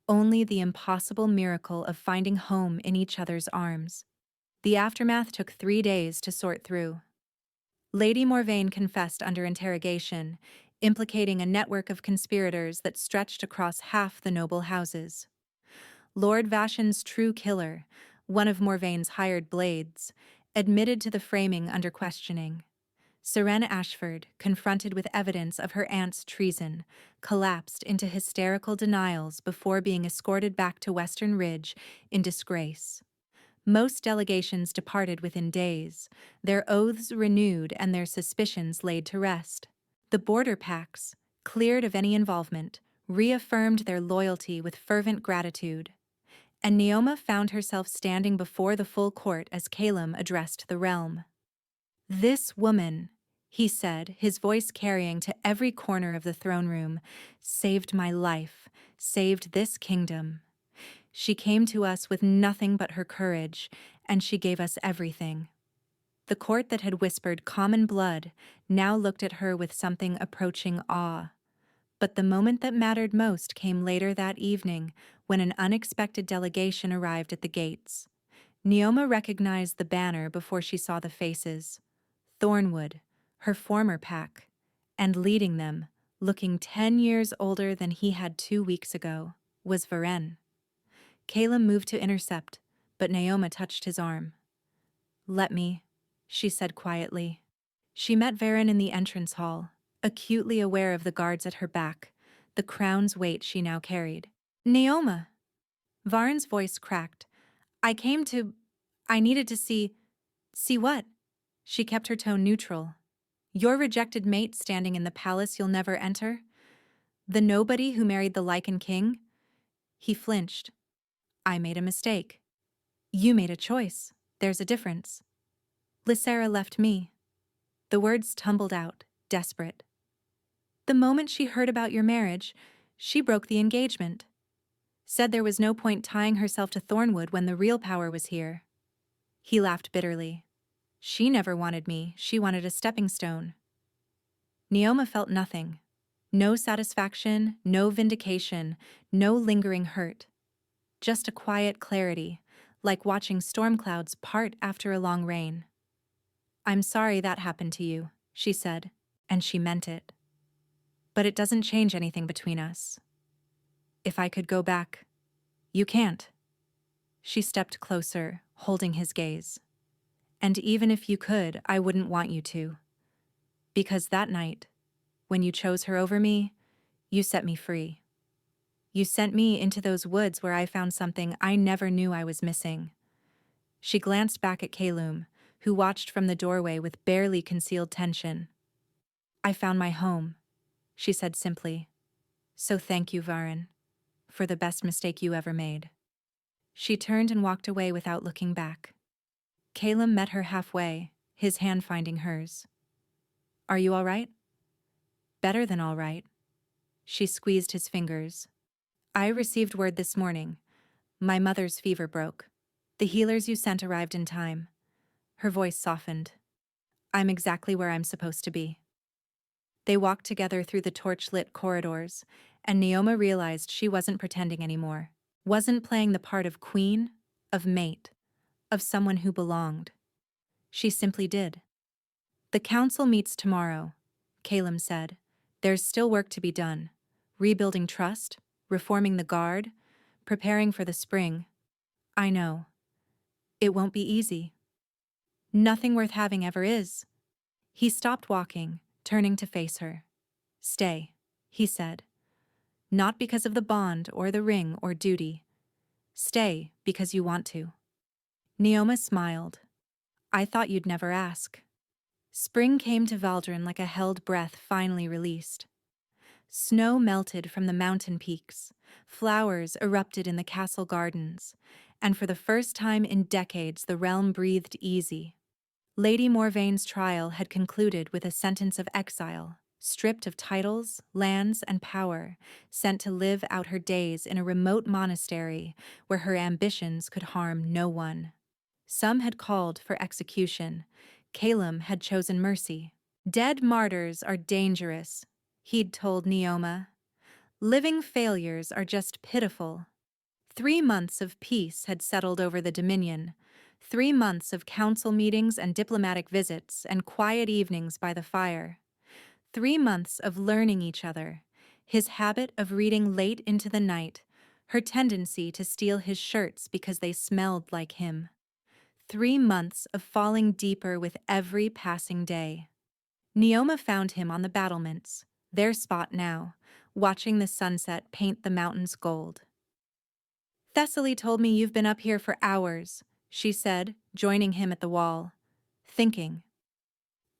Only the impossible miracle of finding home in each other's arms. The aftermath took 3 days to sort through. Lady Morvain confessed under interrogation, implicating a network of conspirators that stretched across half the noble houses. Lord Vashen's true killer, one of Morvain's hired blades, admitted to the framing under questioning. Seren Ashford, confronted with evidence of her aunt's treason, collapsed into hysterical denials before being escorted back to Western Ridge in disgrace. Most delegations departed within days, their oaths renewed and their suspicions laid to rest. The border packs, cleared of any involvement, reaffirmed their loyalty with fervent gratitude, and Neoma found herself standing before the full court as Calum addressed the realm. "This woman," he said, his voice carrying to every corner of the throne room, "saved my life, saved this kingdom. She came to us with nothing but her courage, and she gave us everything." The court that had whispered common blood now looked at her with something approaching awe. But the moment that mattered most came later that evening, when an unexpected delegation arrived at the gates. Neoma recognized the banner before she saw the faces. Thornwood, her former pack, and leading them, looking 10 years older than he had 2 weeks ago, was Varen. Calum moved to intercept, but Neoma touched his arm. "Let me," she said quietly. She met Varen in the entrance hall, acutely aware of the guards at her back, the crown's weight she now carried. "Neoma!" Varen's voice cracked. I needed to see..." "See what?" She kept her tone neutral. "Your rejected mate standing in the palace you'll never enter? The nobody who married the Lycan king?" He flinched. "I made a mistake." "You made a choice. There's a difference." "Lysera left me." The words tumbled out, desperate. "The moment she heard about your marriage, she broke the engagement. Said there was no point tying herself to Thornwood when the real power was here." He laughed bitterly. "She never wanted me, she wanted a stepping stone." Neoma felt nothing. No satisfaction, no vindication, no lingering hurt. Just a quiet clarity, like watching storm clouds part after a long rain. "I'm sorry that happened to you," she said, and she meant it. "But it doesn't change anything between us. If I could go back..." "You can't." She stepped closer, holding his gaze. "And even if you could, I wouldn't want you to. Because that night, when you chose her over me, you set me free. You sent me into those woods where I found something I never knew I was missing." She glanced back at Calum, who watched from the doorway with barely concealed tension. "I found my home," she said simply. "So thank you, Varen, for the best mistake you ever made." She turned and walked away without looking back. Calum met her halfway, his hand finding hers. "Are you all right?" "Better than all right." She squeezed his fingers. "I received word this morning. My mother's fever broke. The healers you sent arrived in time." Her voice softened. "I'm exactly where I'm supposed to be." They walked together through the torch-lit corridors, and Neoma realized she wasn't pretending anymore. Wasn't playing the part of queen, of mate, of someone who belonged. She simply did. "The council meets tomorrow," Calum said. "There's still work to be done. Rebuilding trust, reforming the guard, preparing for the spring. I know. It won't be easy. Nothing worth having ever is." He stopped walking, turning to face her. "Stay," he said. "Not because of the bond or the ring or duty. Stay because you want to." Neoma smiled. "I thought you'd never ask." Spring came to Valdron like a held breath finally released. Snow melted from the mountain peaks, flowers erupted in the castle gardens, and for the first time in decades the realm breathed easy. Lady Morvaine's trial had concluded with a sentence of exile, stripped of titles, lands, and power, sent to live out her days in a remote monastery where her ambitions could harm no one. Some had called for execution. Calum had chosen mercy. "Dead martyrs are dangerous," he'd told Neoma. "Living failures are just pitiful." 3 months of peace had settled over the Dominion. 3 months of council meetings and diplomatic visits and quiet evenings by the fire. 3 months of learning each other, his habit of reading late into the night, her tendency to steal his shirts because they smelled like him. 3 months of falling deeper with every passing day. Neoma found him on the battlements, their spot now, watching the sunset paint the mountains gold. "Thessaly told me you've been up here for hours," she said, joining him at the wall. "Thinking."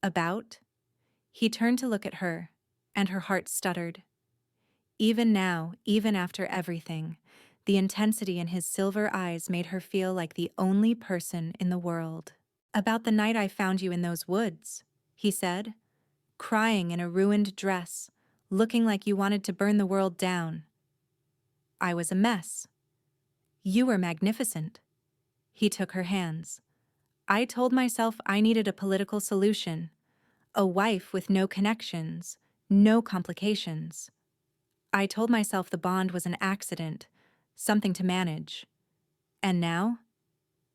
"About?" He turned to look at her, and her heart stuttered. Even now, even after everything, the intensity in his silver eyes made her feel like the only person in the world. "About the night I found you in those woods," he said, "crying in a ruined dress, looking like you wanted to burn the world down. I was a mess. You were magnificent." He took her hands. "I told myself I needed a political solution, a wife with no connections, no complications. I told myself the bond was an accident, something to manage. And now?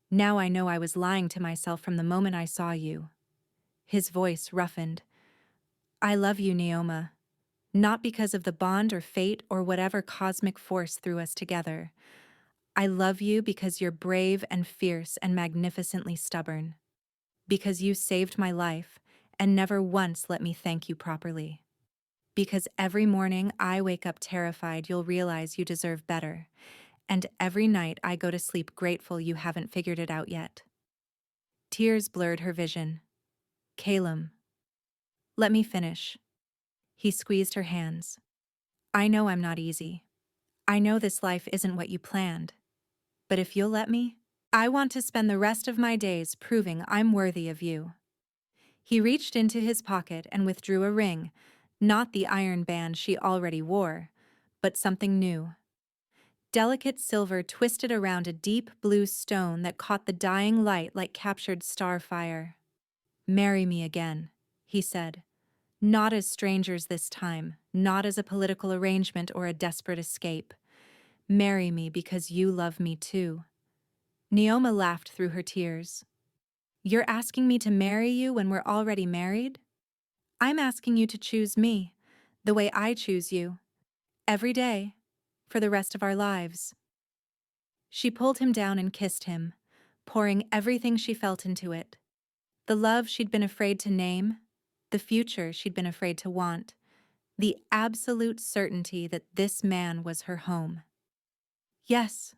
Now I know I was lying to myself from the moment I saw you." His voice roughened. "I love you, Neoma. Not because of the bond or fate or whatever cosmic force threw us together. I love you because you're brave and fierce and magnificently stubborn. Because you saved my life and never once let me thank you properly. Because every morning I wake up terrified you'll realize you deserve better, and every night I go to sleep grateful you haven't figured it out yet." Tears blurred her vision. "Calum, let me finish." He squeezed her hands. "I know I'm not easy. I know this life isn't what you planned. But if you'll let me, I want to spend the rest of my days proving I'm worthy of you." He reached into his pocket and withdrew a ring, not the iron band she already wore, but something new. Delicate silver twisted around a deep blue stone that caught the dying light like captured starfire. "Marry me again," he said. "Not as strangers this time, not as a political arrangement or a desperate escape. Marry me because you love me too." Neoma laughed through her tears. "You're asking me to marry you when we're already married? I'm asking you to choose me, the way I choose you, every day, for the rest of our lives." She pulled him down and kissed him, pouring everything she felt into it. The love she'd been afraid to name, the future she'd been afraid to want, the absolute certainty that this man was her home. "Yes,"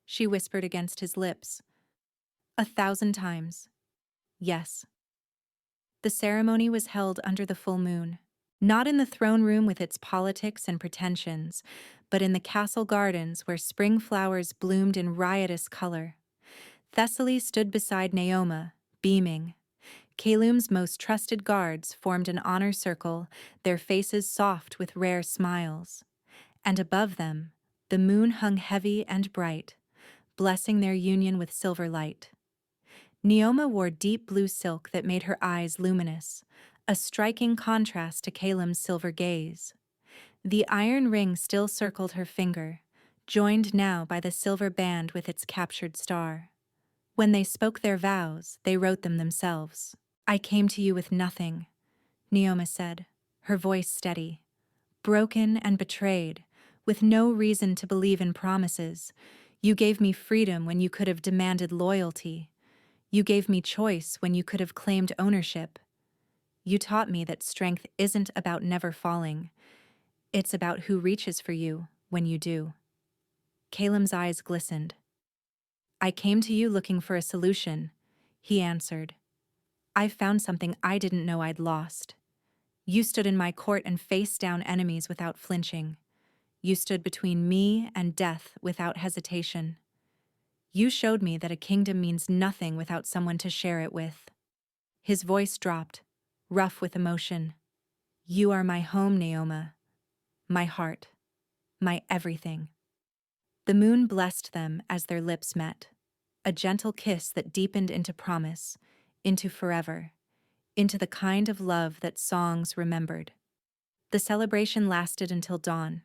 she whispered against his lips. 1,000 times. "Yes." The ceremony was held under the full moon, not in the throne room with its politics and pretensions, but in the castle gardens where spring flowers bloomed in riotous color. Thessaly stood beside Neoma, beaming. Calum's most trusted guards formed an honor circle, their faces soft with rare smiles. And above them, the moon hung heavy and bright, blessing their union with silver light. Neoma wore deep blue silk that made her eyes luminous, a striking contrast to Calum's silver gaze. The iron ring still circled her finger, joined now by the silver band with its captured star. When they spoke their vows, they wrote them themselves. "I came to you with nothing," Neoma said, her voice steady. "Broken and betrayed, with no reason to believe in promises. You gave me freedom when you could have demanded loyalty. You gave me choice when you could have claimed ownership. You taught me that strength isn't about never falling. It's about who reaches for you when you do." Calum's eyes glistened. "I came to you looking for a solution," he answered. "I found something I didn't know I'd lost. You stood in my court and faced down enemies without flinching. You stood between me and death without hesitation. You showed me that a kingdom means nothing without someone to share it with." His voice dropped, rough with emotion. "You are my home, Neoma. My heart. My everything." The moon blessed them as their lips met, a gentle kiss that deepened into promise, into forever, into the kind of love that songs remembered. The celebration lasted until dawn.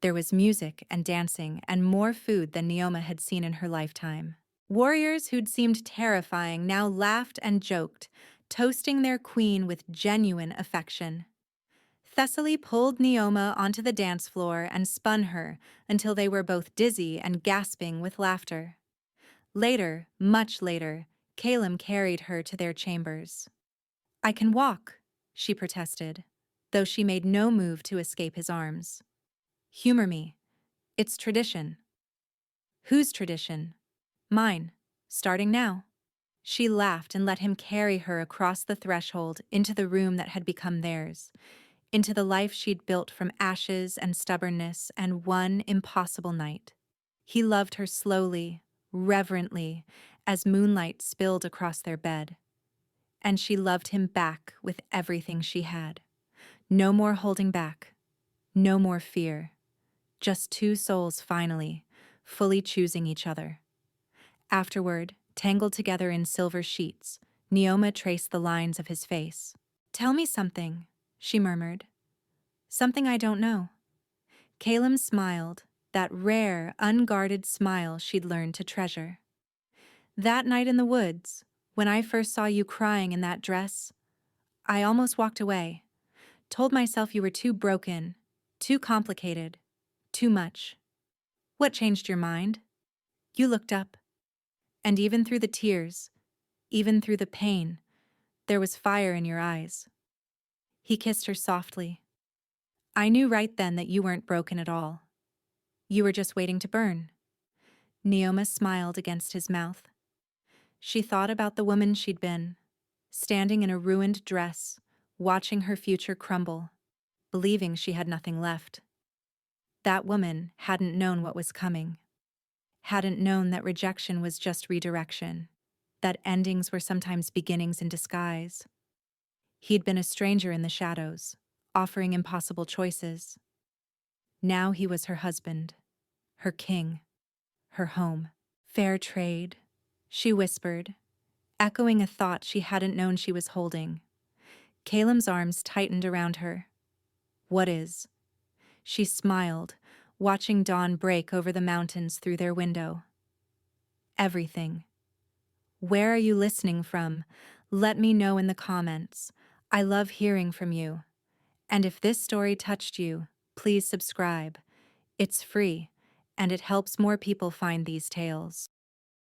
There was music and dancing and more food than Neoma had seen in her lifetime. Warriors who'd seemed terrifying now laughed and joked, toasting their queen with genuine affection. Thessaly pulled Neoma onto the dance floor and spun her until they were both dizzy and gasping with laughter. Later, much later, Calum carried her to their chambers. "I can walk," she protested, though she made no move to escape his arms. "Humor me. It's tradition." "Whose tradition?" "Mine. Starting now." She laughed and let him carry her across the threshold into the room that had become theirs. into the life she'd built from ashes and stubbornness and one impossible night. He loved her slowly, reverently, as moonlight spilled across their bed. And she loved him back with everything she had. No more holding back. No more fear. Just two souls finally, fully choosing each other. Afterward, tangled together in silver sheets, Neoma traced the lines of his face. "Tell me something," she murmured. "Something I don't know." Caleb smiled, that rare, unguarded smile she'd learned to treasure. "That night in the woods, when I first saw you crying in that dress, I almost walked away, told myself you were too broken, too complicated, too much. What changed your mind? You looked up. And even through the tears, even through the pain, there was fire in your eyes." He kissed her softly. "I knew right then that you weren't broken at all. You were just waiting to burn." Neoma smiled against his mouth. She thought about the woman she'd been, standing in a ruined dress, watching her future crumble, believing she had nothing left. That woman hadn't known what was coming, hadn't known that rejection was just redirection, that endings were sometimes beginnings in disguise. He'd been a stranger in the shadows, offering impossible choices. Now he was her husband, her king, her home. "Fair trade," she whispered, echoing a thought she hadn't known she was holding. Caleb's arms tightened around her. "What is?" She smiled, watching dawn break over the mountains through their window. "Everything." Where are you listening from? Let me know in the comments. I love hearing from you. And if this story touched you, please subscribe. It's free, and it helps more people find these tales.